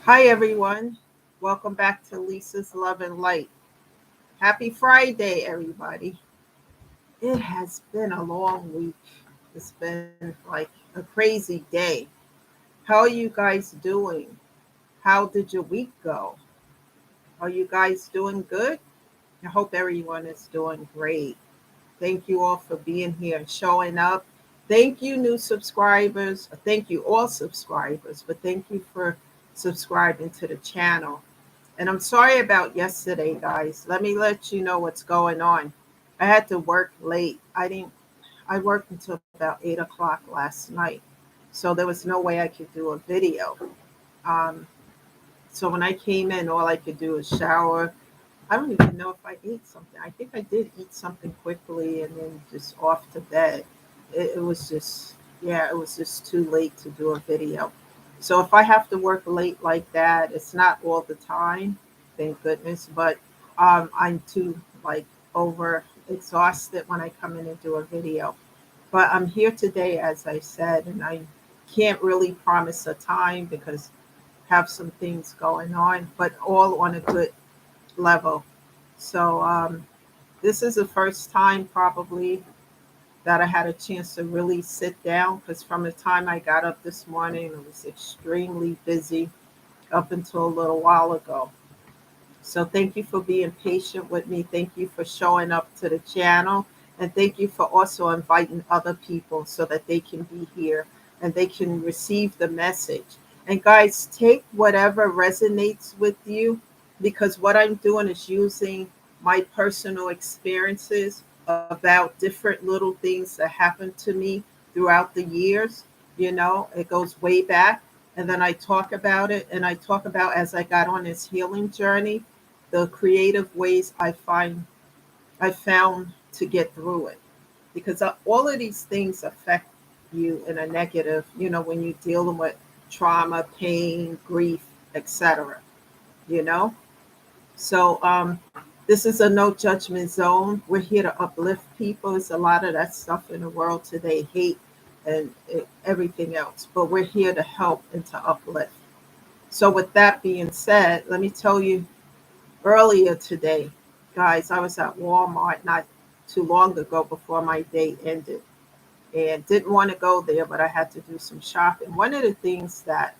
Hi, everyone. Welcome back to Lisa's Love and Light. Happy Friday, everybody. It has been a long week. It's been like a crazy day. How are you guys doing? How did your week go? Are you guys doing good? I hope everyone is doing great. Thank you all for being here and showing up. Thank you, new subscribers. Thank you, all subscribers, but thank you for subscribing to the channel. And I'm sorry about yesterday, guys. Let me let you know what's going on. I had to work late. I worked until about 8 o'clock last night. So there was no way I could do a video. Um, so when I came in, all I could do was shower. I don't even know if I ate something. I think I did eat something quickly and then just off to bed. It was just, yeah, it was just too late to do a video. So if I have to work late like that, it's not all the time, thank goodness, but I'm too like over exhausted when I come in and do a video. But I'm here today, as I said, and I can't really promise a time because I have some things going on, but all on a good level. So this is the first time probably that I had a chance to really sit down because from the time I got up this morning, it was extremely busy up until a little while ago. So thank you for being patient with me. Thank you for showing up to the channel. And thank you for also inviting other people so that they can be here and they can receive the message. And guys, take whatever resonates with you because what I'm doing is using my personal experiences about different little things that happened to me throughout the years. It goes way back. And then I talk about it and I talk about as I got on this healing journey the creative ways I found to get through it because all of these things affect you in a negative, when you're dealing with trauma, pain, grief, etc. you know so this is a no judgment zone. We're here to uplift people. There's a lot of that stuff in the world today, hate and everything else, but we're here to help and to uplift. So with that being said, let me tell you, earlier today, guys, I was at Walmart not too long ago before my day ended and didn't want to go there, but I had to do some shopping. One of the things that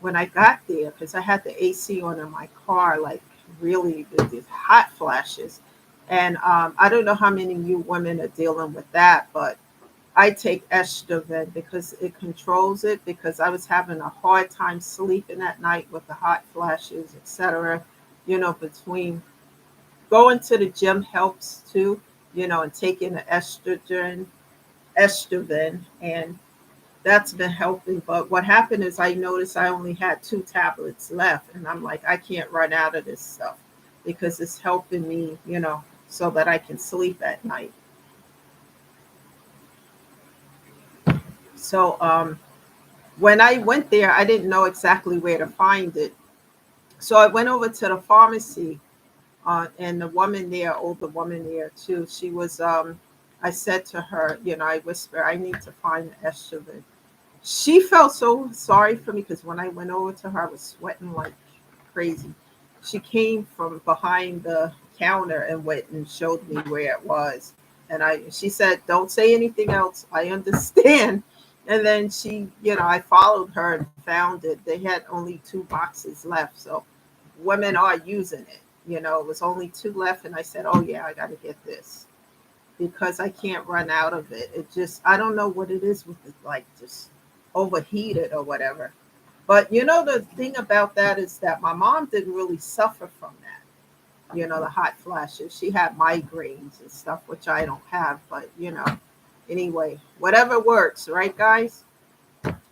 when I got there, because I had the AC on in my car, like really with these hot flashes. And I don't know how many of you women are dealing with that, but I take estrogen because it controls it because I was having a hard time sleeping at night with the hot flashes, etc. Between going to the gym helps too, and taking the estrogen, and that's been helping. But what happened is I noticed I only had 2 tablets left, and I'm like, I can't run out of this stuff because it's helping me, so that I can sleep at night. So when I went there, I didn't know exactly where to find it. So I went over to the pharmacy, and the woman there, older woman there too, she was, I said to her, I whispered, I need to find the estrogen. She felt so sorry for me because when I went over to her, I was sweating like crazy. She came from behind the counter and went and showed me where it was. And she said, "Don't say anything else. I understand." And then I followed her and found it. They had only 2 boxes left, so women are using it. It was only 2 left, and I said, "Oh yeah, I got to get this." Because I can't run out of it. It just, I don't know what it is with it, like just overheated or whatever. But the thing about that is that my mom didn't really suffer from that. The hot flashes. She had migraines and stuff, which I don't have. But anyway, whatever works, right, guys?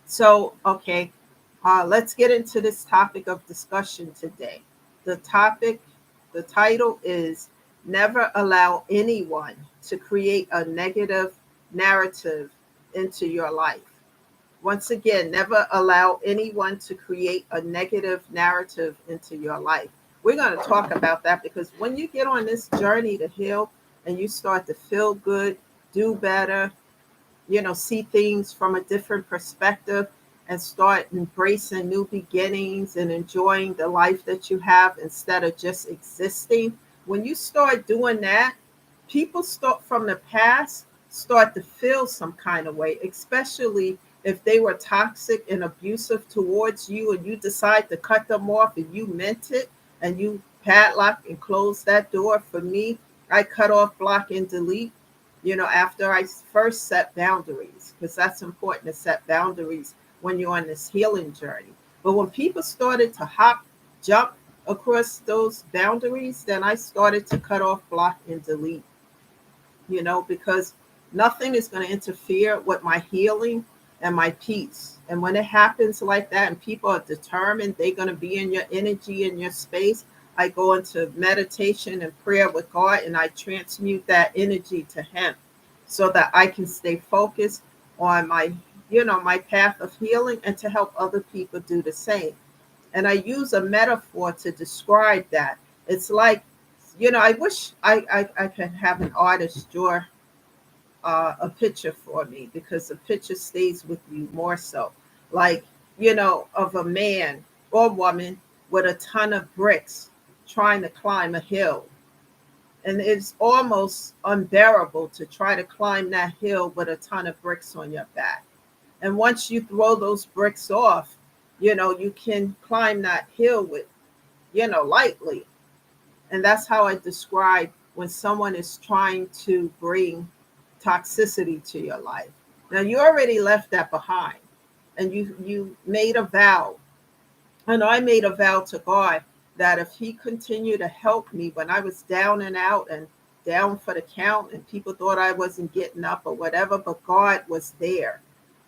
So okay, let's get into this topic of discussion today. The topic, the title is Never Allow Anyone to Create a Negative Narrative into Your Life. Once again, never allow anyone to create a negative narrative into your life. We're going to talk about that because when you get on this journey to heal and you start to feel good, do better, see things from a different perspective, and start embracing new beginnings and enjoying the life that you have instead of just existing. When you start doing that, people start from the past start to feel some kind of way, especially if they were toxic and abusive towards you and you decide to cut them off and you meant it and you padlock and close that door. For me, I cut off, block, and delete, after I first set boundaries, because that's important to set boundaries when you're on this healing journey. But when people started to hop, jump across those boundaries, then I started to cut off, block, and delete, because nothing is going to interfere with my healing and my peace. And when it happens like that and people are determined they're going to be in your energy, in your space, I go into meditation and prayer with God and I transmute that energy to Him so that I can stay focused on my path of healing and to help other people do the same. And I use a metaphor to describe that. It's like, I wish I could have an artist draw a picture for me, because the picture stays with you more so. Like, of a man or woman with a ton of bricks trying to climb a hill. And it's almost unbearable to try to climb that hill with a ton of bricks on your back. And once you throw those bricks off, you can climb that hill with, lightly. And that's how I describe when someone is trying to bring toxicity to your life. Now you already left that behind and you made a vow. And I made a vow to God that if He continued to help me when I was down and out and down for the count and people thought I wasn't getting up or whatever, but God was there.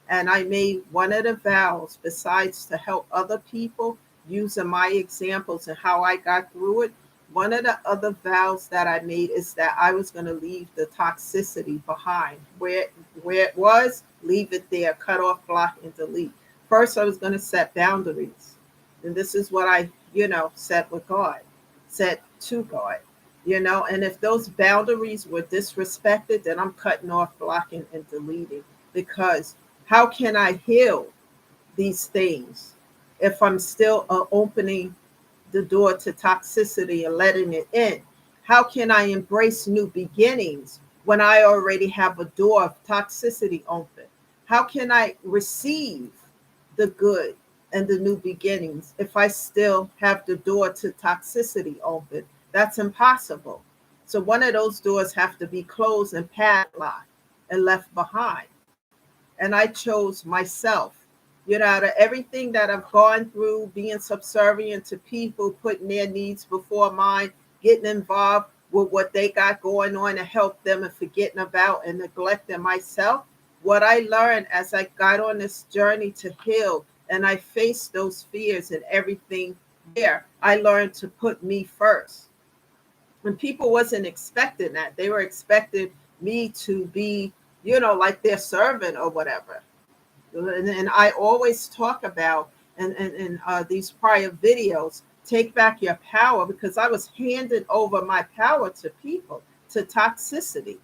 And I made one of the vows, besides to help other people using my examples and how I got through it. One of the other vows that I made is that I was going to leave the toxicity behind. Where it was, leave it there, cut off, block, and delete. First, I was going to set boundaries. And this is what I, said with God, said to God, and if those boundaries were disrespected, then I'm cutting off, blocking, and deleting. Because how can I heal these things if I'm still opening the door to toxicity and letting it in? How can I embrace new beginnings when I already have a door of toxicity open? How can I receive the good and the new beginnings if I still have the door to toxicity open? That's impossible. So one of those doors have to be closed and padlocked and left behind. And I chose myself. Out of everything that I've gone through, being subservient to people, putting their needs before mine, getting involved with what they got going on to help them and forgetting about and neglecting myself, what I learned as I got on this journey to heal and I faced those fears and everything there, I learned to put me first. And people wasn't expecting that. They were expecting me to be, like their servant or whatever. And I always talk about in these prior videos, take back your power, because I was handing over my power to people, to toxicity,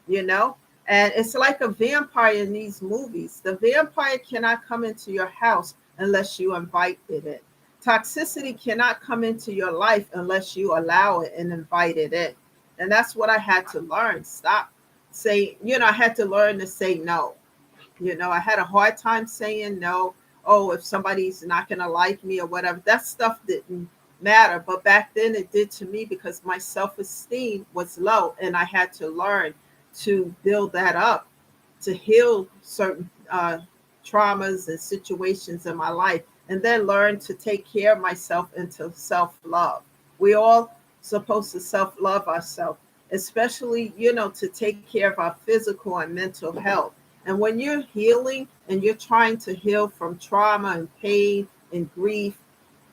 you know? And it's like a vampire in these movies. The vampire cannot come into your house unless you invite it in. Toxicity cannot come into your life unless you allow it and invite it in. And that's what I had to learn. Stop saying, I had to learn to say no. I had a hard time saying no. Oh, if somebody's not going to like me or whatever, that stuff didn't matter. But back then it did to me, because my self-esteem was low and I had to learn to build that up, to heal certain traumas and situations in my life, and then learn to take care of myself into self-love. We all supposed to self-love ourselves, especially, to take care of our physical and mental health. And when you're healing and you're trying to heal from trauma and pain and grief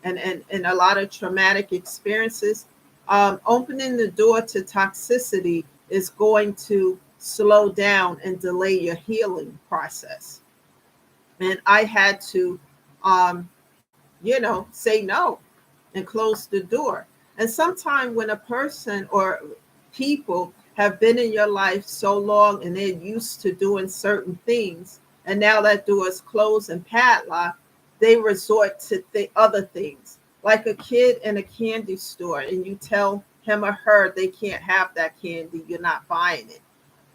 and a lot of traumatic experiences, opening the door to toxicity is going to slow down and delay your healing process. And I had to, say no and close the door. And sometimes when a person or people have been in your life so long and they're used to doing certain things, And now that door is closed and padlocked, they resort to other things. Like a kid in a candy store, and you tell him or her they can't have that candy, you're not buying it.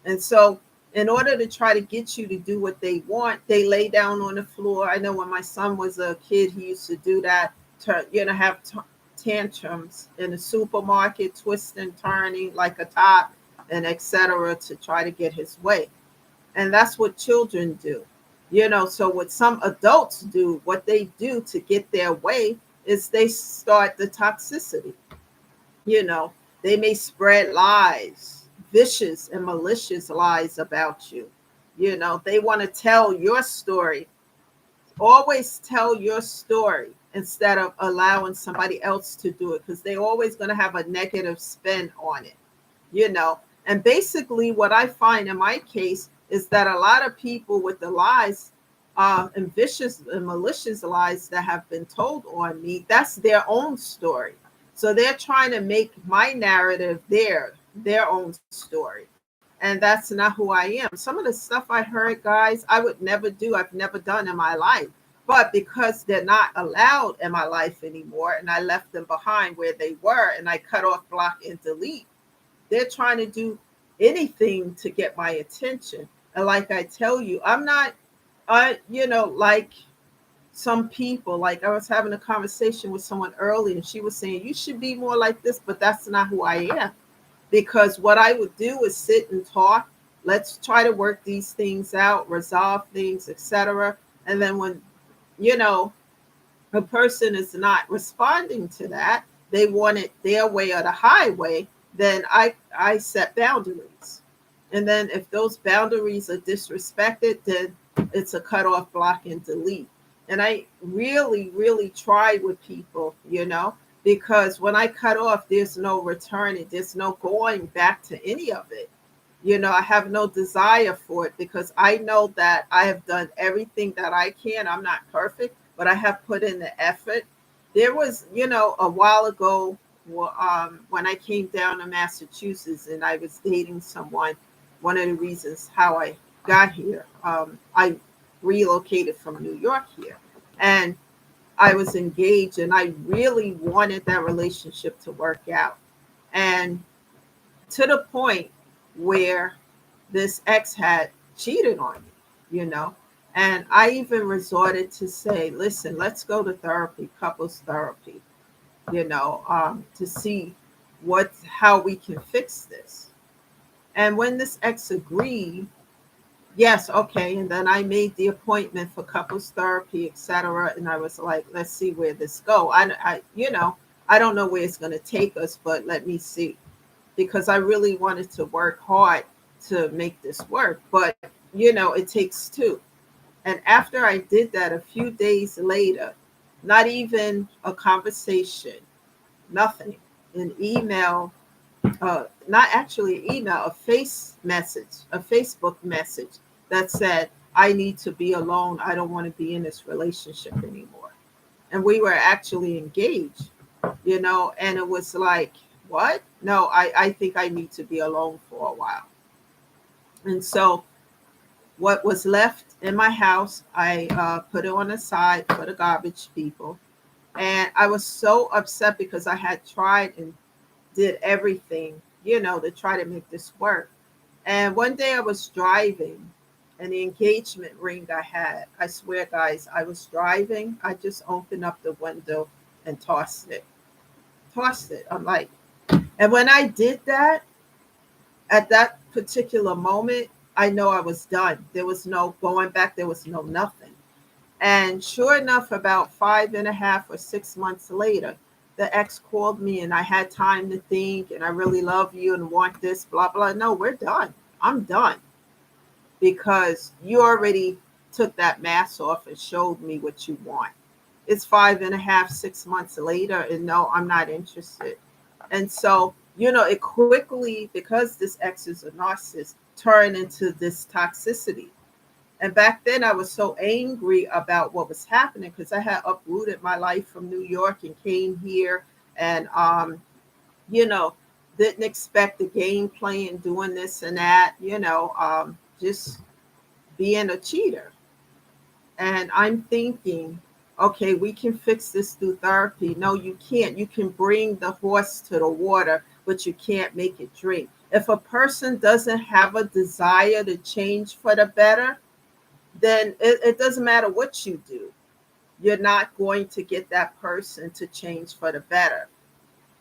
And so, in order to try to get you to do what they want, they lay down on the floor. I know when my son was a kid, he used to do that, have tantrums in the supermarket, twisting, turning like a top, and etc. to try to get his way. And that's what children do. So what some adults do, what they do to get their way is they start the toxicity. you know they may spread lies, vicious and malicious lies about you. They want to tell your story. Always tell your story instead of allowing somebody else to do it, because they're always going to have a negative spin on it. you know. And basically, what I find in my case is that a lot of people with the lies, and vicious and malicious lies that have been told on me, that's their own story. So they're trying to make my narrative their own story. And that's not who I am. Some of the stuff I heard, guys, I would never do, I've never done in my life. But because they're not allowed in my life anymore, and I left them behind where they were, and I cut off, block, and delete, they're trying to do anything to get my attention. And like I tell you, I'm not, like some people. Like I was having a conversation with someone earlier, and she was saying, you should be more like this, but that's not who I am. Because what I would do is sit and talk. Let's try to work these things out, resolve things, etc. And then when, you know, a person is not responding to that, they want it their way or the highway, then I set boundaries. And then if those boundaries are disrespected, then it's a cut off, block, and delete. And I really, really try with people, because when I cut off, there's no returning, there's no going back to any of it. I have no desire for it, because I know that I have done everything that I can. I'm not perfect, but I have put in the effort. There was, a while ago, when I came down to Massachusetts and I was dating someone. One of the reasons how I got here, I relocated from New York here, and I was engaged, and I really wanted that relationship to work out. And to the point where this ex had cheated on me, you know. And I even resorted to say, listen, let's go to therapy, couples therapy, to see how we can fix this. And when this ex agreed, yes, okay. And then I made the appointment for couples therapy, etc. And I was like, let's see where this go. I don't know where it's going to take us, but let me see, because I really wanted to work hard to make this work. But, it takes two. And after I did that, a few days later, not even a conversation, nothing, an email, not actually an email, a Facebook message that said, I need to be alone. I don't want to be in this relationship anymore. And we were actually engaged, and it was like, what? No, I think I need to be alone for a while. And so what was left in my house, I put it on the side for the garbage people. And I was so upset because I had tried and did everything, to try to make this work. And one day I was driving, and the engagement ring I had, I swear, guys, I was driving. I just opened up the window and tossed it. Tossed it. I'm like, and when I did that, at that particular moment, I know I was done. There was no going back. There was no nothing. And sure enough, about 5.5 or 6 months later, the ex called me, and I had time to think, and I really love you and want this, blah, blah. No, we're done. I'm done, because you already took that mask off and showed me what you want. It's 5.5, 6 months later, and no, I'm not interested. And so, it quickly, because this ex is a narcissist, turned into this toxicity. And back then I was so angry about what was happening, because I had uprooted my life from New York and came here, and, you know, didn't expect the game playing, doing this and that, just being a cheater. And I'm thinking, okay, we can fix this through therapy. No, you can't. You can bring the horse to the water, but you can't make it drink. If a person doesn't have a desire to change for the better, then it doesn't matter what you do. You're not going to get that person to change for the better.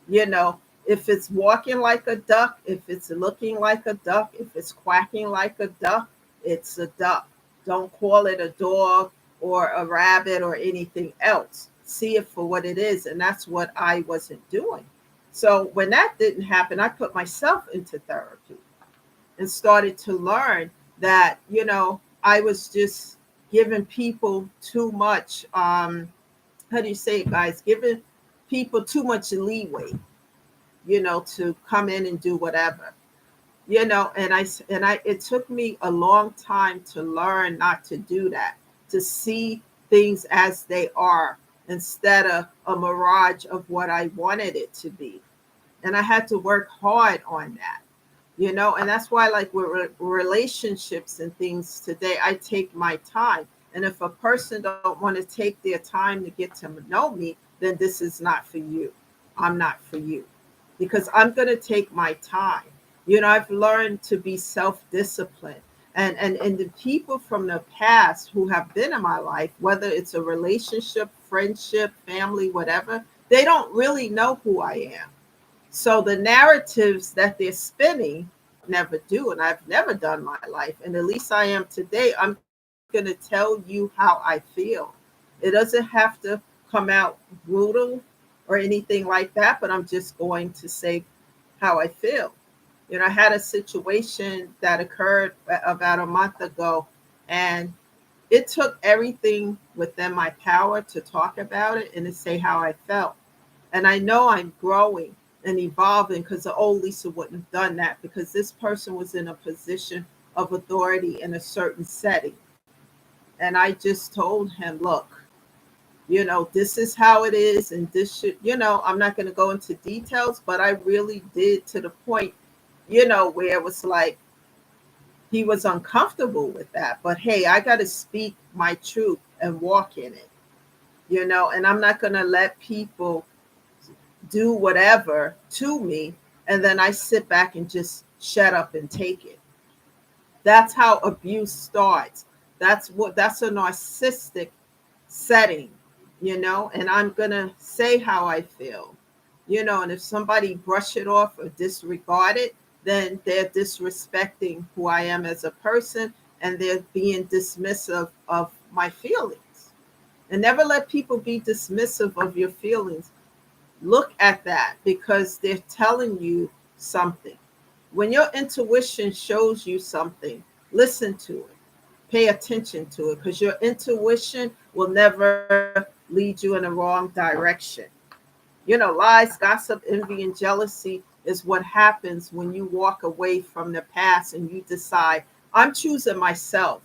You know, if it's walking like a duck, if it's looking like a duck, if it's quacking like a duck, it's a duck. Don't call it a dog or a rabbit or anything else. See it for what it is. And that's what I wasn't doing. So when that didn't happen, I put myself into therapy and started to learn that, I was just giving people too much, how do you say it, guys? Giving people too much leeway, to come in and do whatever, and I it took me a long time to learn not to do that, to see things as they are instead of a mirage of what I wanted it to be. And I had to work hard on that, and that's why, like, with relationships and things today, I take my time. And if a person don't want to take their time to get to know me, then this is not for you. I'm not for you, because I'm going to take my time. I've learned to be self-disciplined. And the people from the past who have been in my life, whether it's a relationship, friendship, family, whatever, they don't really know who I am. So the narratives that they're spinning, never do, and I've never done my life. And at least I am today. I'm going to tell you how I feel. It doesn't have to come out brutal or anything like that, but I'm just going to say how I feel. I had a situation that occurred about a month ago, and it took everything within my power to talk about it and to say how I felt. And I know I'm growing and evolving, because the old Lisa wouldn't have done that, because this person was in a position of authority in a certain setting. And I just told him, look, this is how it is. And this should, I'm not going to go into details, but I really did, to the point, where it was like he was uncomfortable with that. But hey, I got to speak my truth and walk in it, and I'm not going to let people do whatever to me, and then I sit back and just shut up and take it. That's how abuse starts. That's a narcissistic setting, and I'm gonna say how I feel, and if somebody brush it off or disregard it, then they're disrespecting who I am as a person, and they're being dismissive of my feelings. And never let people be dismissive of your feelings. Look at that, because they're telling you something. When your intuition shows you something, listen to it. Pay attention to it, because your intuition will never lead you in the wrong direction. Lies, gossip, envy, and jealousy is what happens when you walk away from the past and you decide, I'm choosing myself.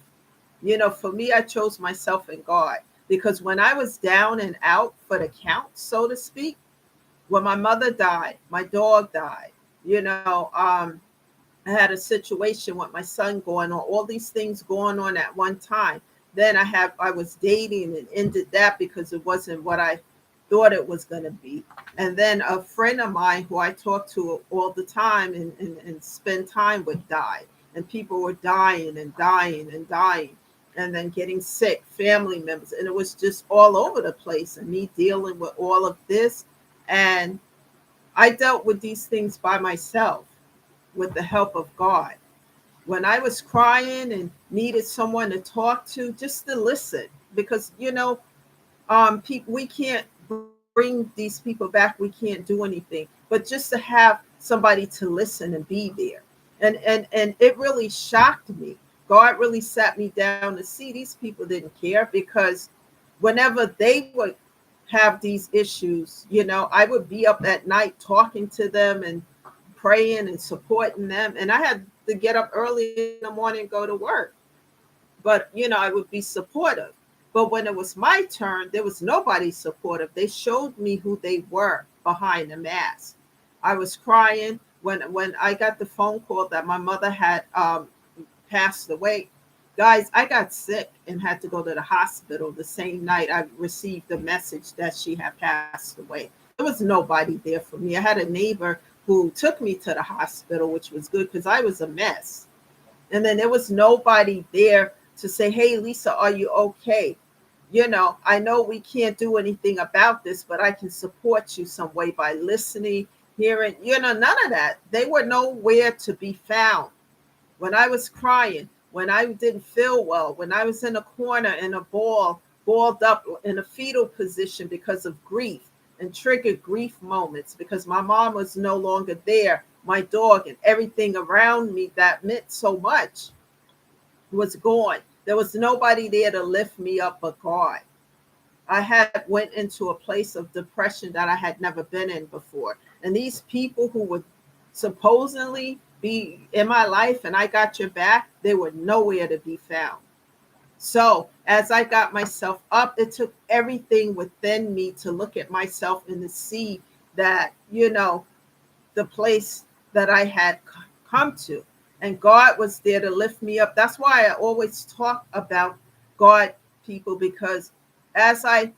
For me, I chose myself in God, because when I was down and out for the count, so to speak, when my mother died, my dog died, I had a situation with my son going on, all these things going on at one time. Then I was dating and ended that because it wasn't what I thought it was going to be. And then a friend of mine who I talk to all the time and spend time with died. And people were dying and dying and dying, and then getting sick, family members. And it was just all over the place, and me dealing with all of this. And I dealt with these things by myself with the help of God. When I was crying and needed someone to talk to, just to listen, because people, we can't bring these people back. We can't do anything, but just to have somebody to listen and be there. And it really shocked me. God really sat me down to see these people didn't care, because whenever they would have these issues, I would be up at night talking to them and praying and supporting them. And I had to get up early in the morning and go to work. But, I would be supportive. But when it was my turn, there was nobody supportive. They showed me who they were behind the mask. I was crying when I got the phone call that my mother had passed away. Guys, I got sick and had to go to the hospital the same night I received the message that she had passed away. There was nobody there for me. I had a neighbor who took me to the hospital, which was good because I was a mess. And then there was nobody there to say, "Hey, Lisa, are you okay? I know we can't do anything about this, but I can support you some way by listening, hearing, none of that." They were nowhere to be found. When I was crying, when I didn't feel well, when I was in a corner in a balled up in a fetal position because of grief and triggered grief moments because my mom was no longer there, my dog and everything around me that meant so much was gone. There was nobody there to lift me up but God. I had went into a place of depression that I had never been in before. And these people who would supposedly be in my life and I got your back, they were nowhere to be found. So as I got myself up, it took everything within me to look at myself and to see that, the place that I had come to. And God was there to lift me up. That's why I always talk about God, people, because as I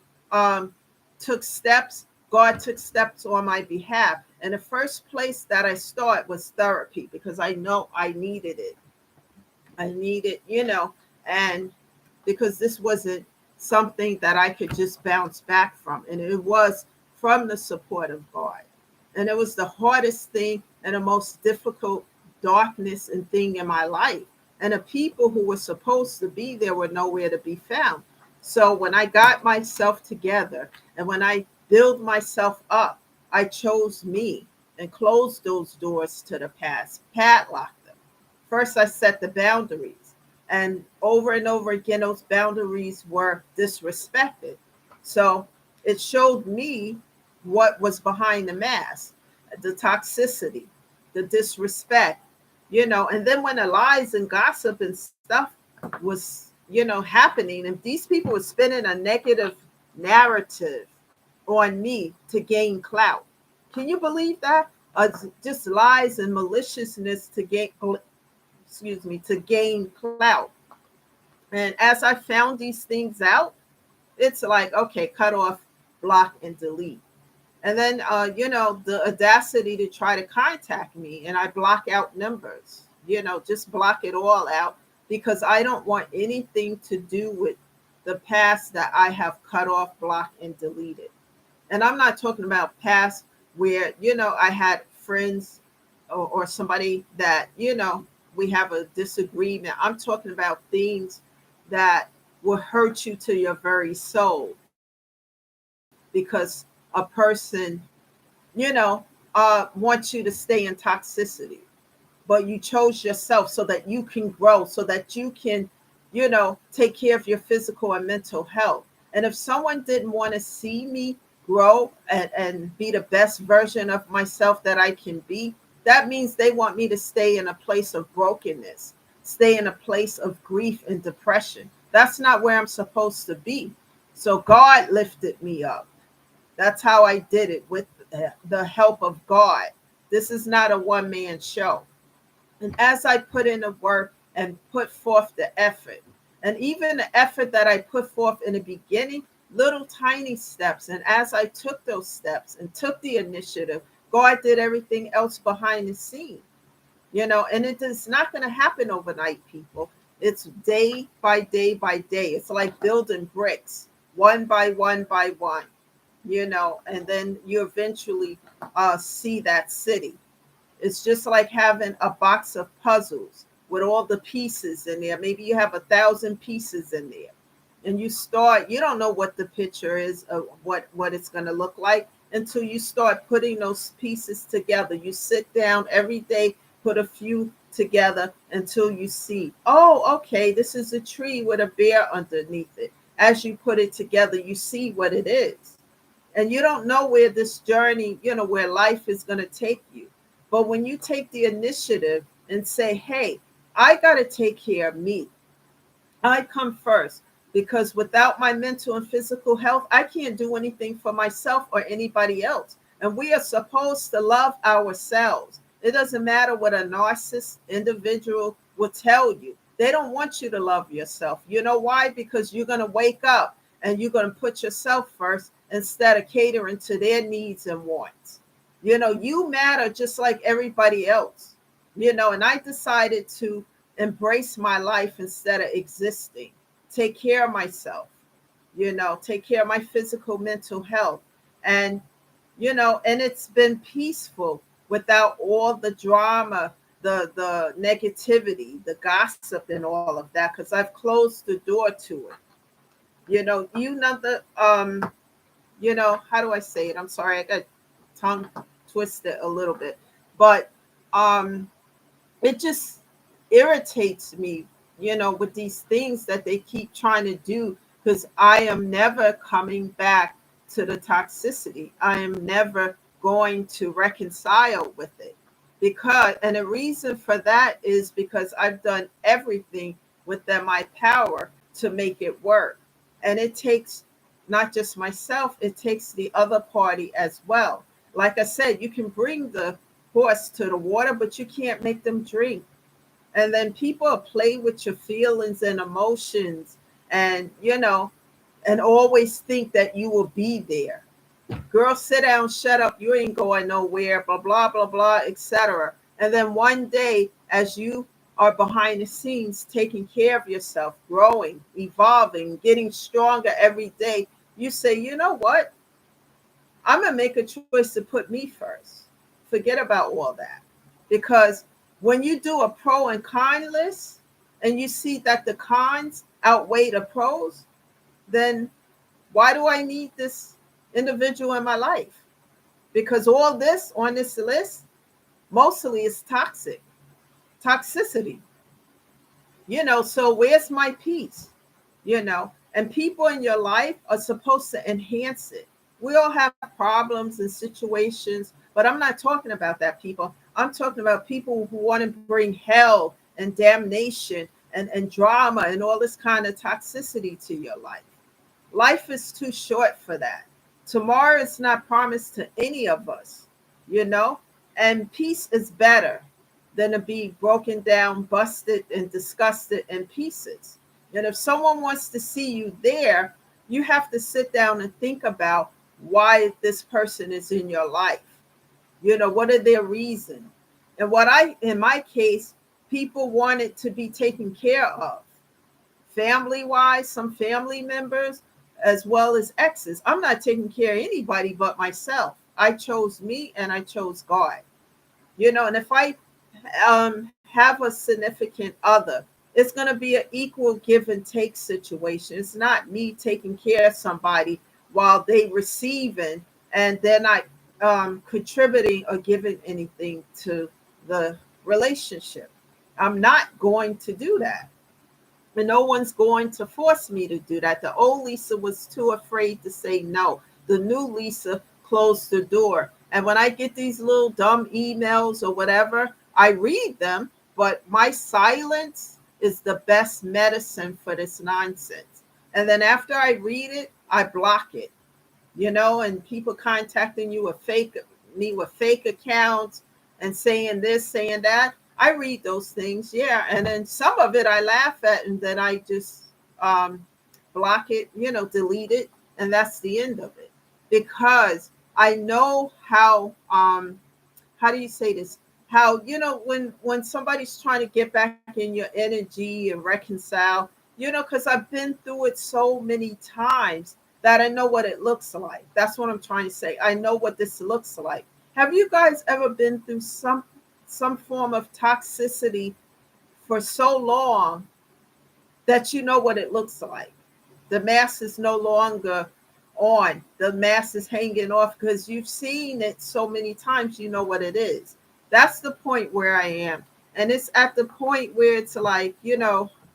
took steps, God took steps on my behalf. And the first place that I started was therapy because I know I needed it. I needed, and because this wasn't something that I could just bounce back from. And it was from the support of God. And it was the hardest thing and the most difficult darkness and thing in my life. And the people who were supposed to be there were nowhere to be found. So when I got myself together and when I build myself up, I chose me and closed those doors to the past, padlocked them. First, I set the boundaries. And over again, those boundaries were disrespected. So it showed me what was behind the mask, the toxicity, the disrespect, and then when the lies and gossip and stuff was, happening, and these people were spinning a negative narrative on me to gain clout. Can you believe that? Just lies and maliciousness to gain clout. And as I found these things out, it's like, okay, cut off, block, and delete. And then, the audacity to try to contact me, and I block out numbers, just block it all out because I don't want anything to do with the past that I have cut off, blocked, and deleted. And I'm not talking about past where, I had friends or somebody that, we have a disagreement. I'm talking about things that will hurt you to your very soul because a person, wants you to stay in toxicity, but you chose yourself so that you can grow, so that you can, take care of your physical and mental health. And if someone didn't want to see me grow and be the best version of myself that I can be, that means they want me to stay in a place of brokenness, stay in a place of grief and depression. That's not where I'm supposed to be. So God lifted me up. That's how I did it, with the help of God. This is not a one man show. And as I put in the work and put forth the effort, and even the effort that I put forth in the beginning, little tiny steps. And as I took those steps and took the initiative, God did everything else behind the scene, and it is not going to happen overnight, people. It's day by day by day. It's like building bricks, one by one by one, and then you eventually see that city. It's just like having a box of puzzles with all the pieces in there. Maybe you have 1,000 pieces in there. And you don't know what the picture is of what it's going to look like until you start putting those pieces together. You sit down every day, put a few together until you see, oh, okay, this is a tree with a bear underneath it. As you put it together, you see what it is. And you don't know where this journey, where life is going to take you. But when you take the initiative and say, hey, I got to take care of me. I come first, because without my mental and physical health, I can't do anything for myself or anybody else. And we are supposed to love ourselves. It doesn't matter what a narcissist individual will tell you. They don't want you to love yourself. You know why? Because you're going to wake up and you're going to put yourself first instead of catering to their needs and wants. You matter just like everybody else. And I decided to embrace my life instead of existing. Take care of myself, take care of my physical, mental health. And, and it's been peaceful without all the drama, the negativity, the gossip, and all of that, because I've closed the door to it. How do I say it? I'm sorry, I got tongue twisted a little bit. But um it just irritates me, with these things that they keep trying to do, because I am never coming back to the toxicity. I am never going to reconcile with it. And the reason for that is because I've done everything within my power to make it work. And it takes not just myself, it takes the other party as well. Like I said, you can bring the horse to the water, but you can't make them drink. And then people play with your feelings and emotions, and and always think that you will be there. Girl, sit down, shut up, you ain't going nowhere, blah blah blah blah, etc. And then one day, as you are behind the scenes taking care of yourself, growing, evolving, getting stronger every day, you say, you know what, I'm going to make a choice to put me first. Forget about all that. Because when you do a pro and con list and you see that the cons outweigh the pros, then why do I need this individual in my life? Because all this on this list mostly is toxicity. So where's my peace? And people in your life are supposed to enhance it. We all have problems and situations, but I'm not talking about that, people. I'm talking about people who want to bring hell and damnation and drama and all this kind of toxicity to your life. Life is too short for that. Tomorrow is not promised to any of us, you know, and peace is better than to be broken down, busted, and disgusted in pieces. And if someone wants to see you there, you have to sit down and think about why this person is in your life. What are their reasons? And in my case, people wanted to be taken care of, family wise, some family members, as well as exes. I'm not taking care of anybody but myself. I chose me and I chose God. And if I have a significant other, it's going to be an equal give and take situation. It's not me taking care of somebody while they receiving and they're not contributing or giving anything to the relationship. I'm not going to do that. And no one's going to force me to do that. The old Lisa was too afraid to say no. The new Lisa closed the door. And when I get these little dumb emails or whatever, I read them, but my silence is the best medicine for this nonsense. And then after I read it, I block it. And people contacting you with fake accounts and saying this, saying that. I read those things, yeah, and then some of it I laugh at, and then I just block it, delete it, and that's the end of it. Because I know how do you say this? How when somebody's trying to get back in your energy and reconcile, because I've been through it so many times that I know what it looks like. That's what I'm trying to say. I know what this looks like. Have you guys ever been through some form of toxicity for so long that you know what it looks like? The mask is no longer on. The mask is hanging off because you've seen it so many times, you know what it is. That's the point where I am. And it's at the point where it's like,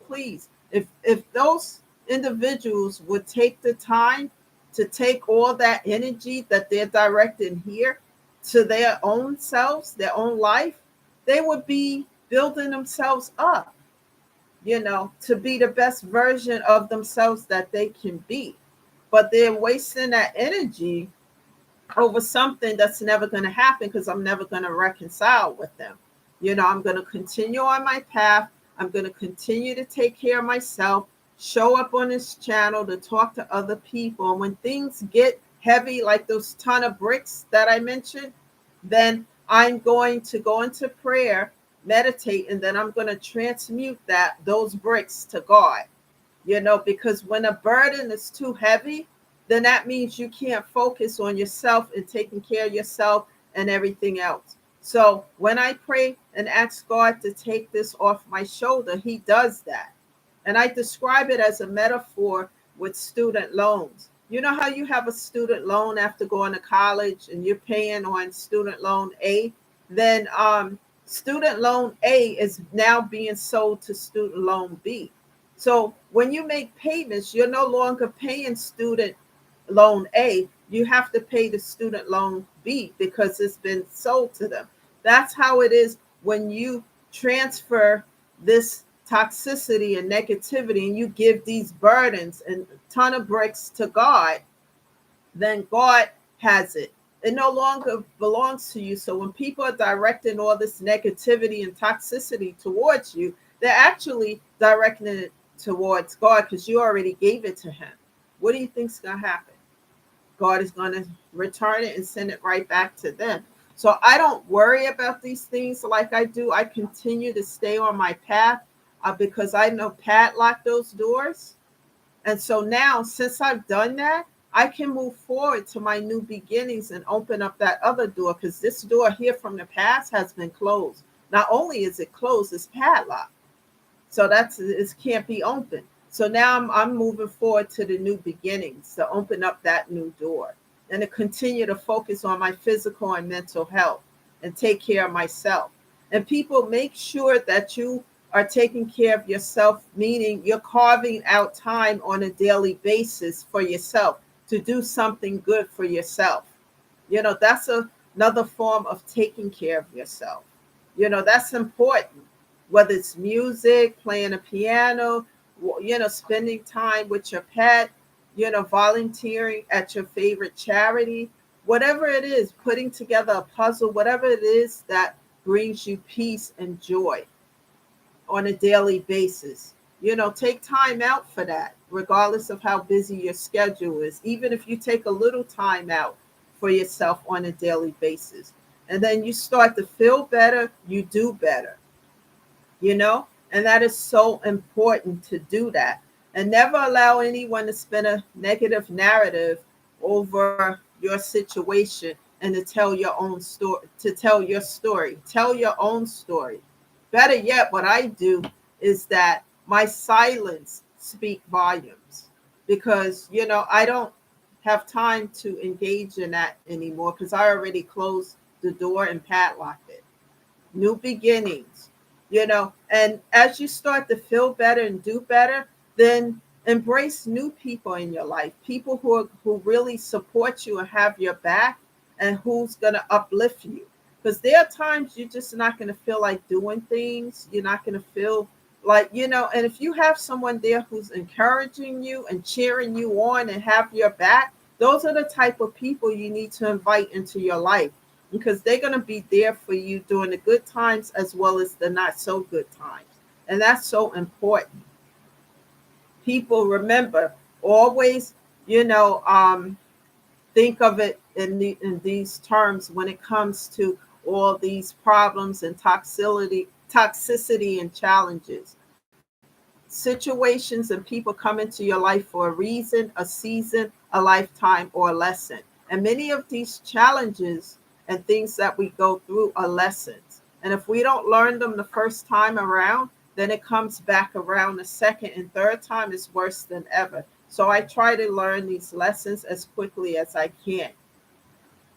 please, if those individuals would take the time to take all that energy that they're directing here to their own selves, their own life, they would be building themselves up, to be the best version of themselves that they can be. But they're wasting that energy over something that's never going to happen because I'm never going to reconcile with them. I'm going to continue on my path. I'm going to continue to take care of myself, show up on this channel to talk to other people. And when things get heavy, like those ton of bricks that I mentioned, then I'm going to go into prayer, meditate, and then I'm going to transmute those bricks to God. Because when a burden is too heavy, then that means you can't focus on yourself and taking care of yourself and everything else. So when I pray and ask God to take this off my shoulder, he does that. And I describe it as a metaphor with student loans. You know how you have a student loan after going to college and you're paying on student loan A? Then student loan A is now being sold to student loan B. So when you make payments, you're no longer paying student loan A. You have to pay the student loan B because it's been sold to them. That's how it is when you transfer this toxicity and negativity and you give these burdens and a ton of bricks to God, then God has it. It no longer belongs to you. So when people are directing all this negativity and toxicity towards you, they're actually directing it towards God because you already gave it to him. What do you think's going to happen? God is going to return it and send it right back to them. So I don't worry about these things like I do. I continue to stay on my path because I know padlock those doors. And so now, since I've done that, I can move forward to my new beginnings and open up that other door, because this door here from the past has been closed. Not only is it closed, it's padlocked. So it can't be opened. So now I'm moving forward to the new beginnings to open up that new door and to continue to focus on my physical and mental health and take care of myself. And people, make sure that you are taking care of yourself, meaning you're carving out time on a daily basis for yourself to do something good for yourself. That's another form of taking care of yourself. That's important, whether it's music, playing a piano, spending time with your pet, volunteering at your favorite charity, whatever it is, putting together a puzzle, whatever it is that brings you peace and joy on a daily basis. Take time out for that, regardless of how busy your schedule is. Even if you take a little time out for yourself on a daily basis, and then you start to feel better, you do better, and that is so important to do that. And never allow anyone to spin a negative narrative over your situation and to tell your own story, tell your own story. Better yet, what I do is that my silence speak volumes, because I don't have time to engage in that anymore because I already closed the door and padlocked it. New beginnings, and as you start to feel better and do better, then embrace new people in your life, people who really support you and have your back, and who's going to uplift you. Because there are times you're just not going to feel like doing things. You're not going to feel like, and if you have someone there who's encouraging you and cheering you on and have your back, those are the type of people you need to invite into your life, because they're going to be there for you during the good times as well as the not so good times. And that's so important. People, remember, always, think of it in these terms when it comes to all these problems and toxicity and challenges. Situations and people come into your life for a reason, a season, a lifetime, or a lesson. And many of these challenges and things that we go through are lessons. And if we don't learn them the first time around, then it comes back around the second and third time, it's worse than ever. So I try to learn these lessons as quickly as I can.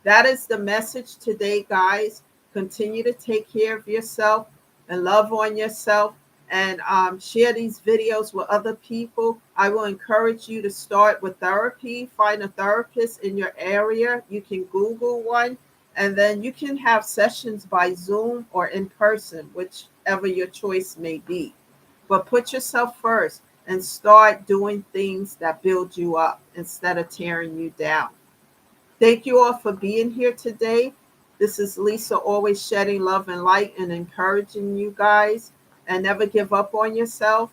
That is the message today, guys. Continue to take care of yourself and love on yourself, and share these videos with other people. I will encourage you to start with therapy. Find a therapist in your area. You can Google one, and then you can have sessions by Zoom or in person, whichever your choice may be. But put yourself first and start doing things that build you up instead of tearing you down. Thank you all for being here today. This is Lisa, always shedding love and light and encouraging you guys. and never give up on yourself.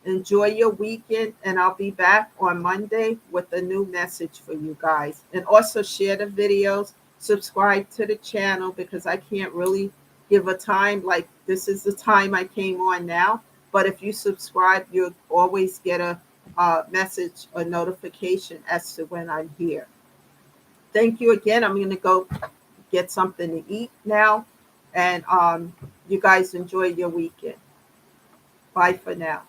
Enjoy your weekend, and I'll be back on Monday with a new message for you guys. And also share the videos, subscribe to the channel because I can't really give a time. Like, this is the time I came on now. But if you subscribe, you'll always get a message or notification as to when I'm here. Thank you again. I'm going to go get something to eat now. And you guys enjoy your weekend. Bye for now.